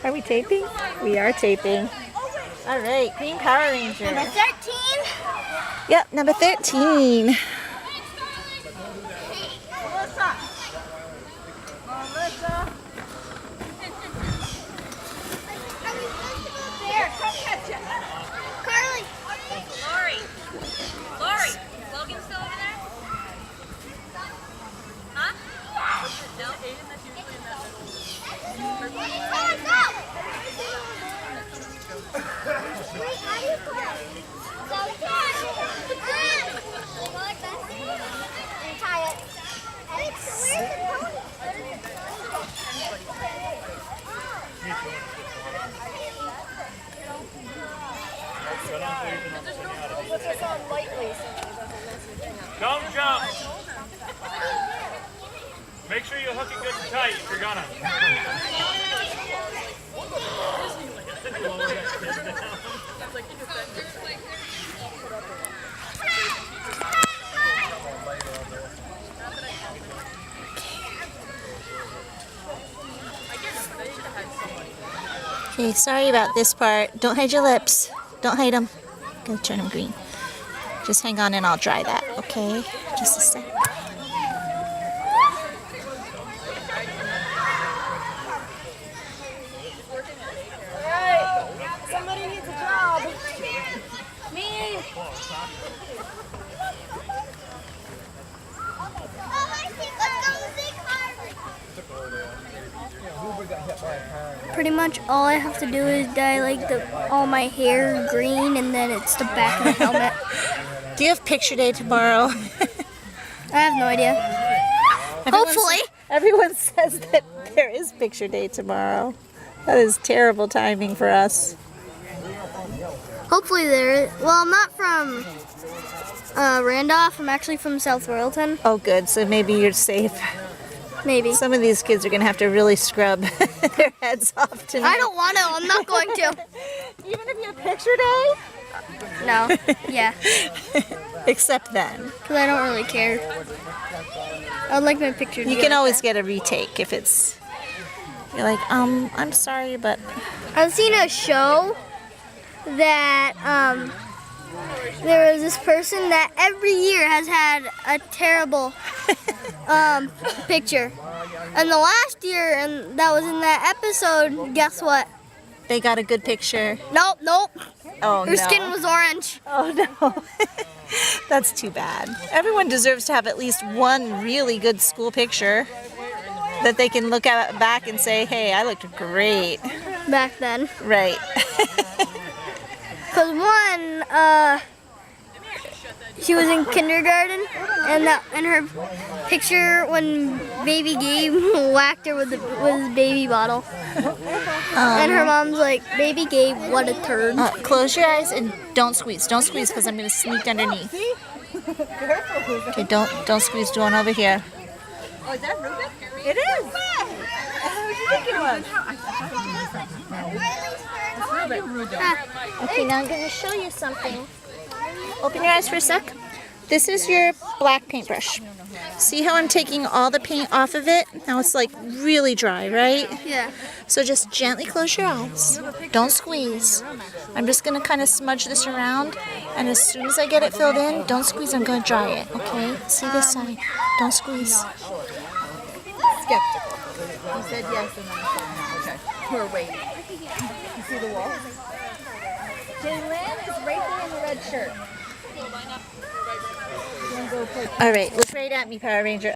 Are we taping? We are taping. All right, Green Power Ranger. Number 13. Yep, number 13. Melissa. There, come catch it. Karlee. Lori, Logan's still over there? Huh? No? Don't jump. Make sure you hook it good and tight if you're gonna. Okay, sorry about this part. Don't hide your lips. Don't hide them. I'm gonna turn them green. Just hang on and I'll dry that, okay? Just a sec. Alright, somebody needs a job. Me. Pretty much all I have to do is dye like all my hair green, and then it's the back of the helmet. Do you have picture day tomorrow? I have no idea. Hopefully. Everyone says that there is picture day tomorrow. That is terrible timing for us. Hopefully there is. Well, I'm not from Randolph. I'm actually from South Royalton. Oh good, so maybe you're safe. Maybe. Some of these kids are gonna have to really scrub their heads off tonight. I don't want to. I'm not going to. Even if you have picture day? No. Yeah. Except then. Because I don't really care. I would like my picture to You be can like always that. get a retake if it's... You're like, I'm sorry, but... I've seen a show that there was this person that every year has had a terrible picture. And the last year, and that was in that episode, guess what? They got a good picture. Nope. Oh, Her skin was orange. Oh, no. That's too bad. Everyone deserves to have at least one really good school picture that they can look at back and say, hey, I looked great. Back then. Right. Because one, she was in kindergarten, and her picture when baby Gabe whacked her with his baby bottle. And her mom's like, baby Gabe, what a turd. Close your eyes and don't squeeze. Don't squeeze because I'm going to sneak underneath. Okay, don't squeeze. Do one over here. Oh, is that Ruben? It is. Who'd you think it was? Okay, now I'm going to show you something. Open your eyes for a sec. This is your black paintbrush. See how I'm taking all the paint off of it? Now it's like really dry, right? Yeah. So just gently close your eyes. Don't squeeze. I'm just going to kind of smudge this around, and as soon as I get it filled in, don't squeeze, I'm going to dry it, okay? See this side. Don't squeeze. Skeptical. He said yes and then I said no. Okay. We're waiting. You see the wall? Jaylyn is right there in the red shirt. All right, look right at me, Power Ranger.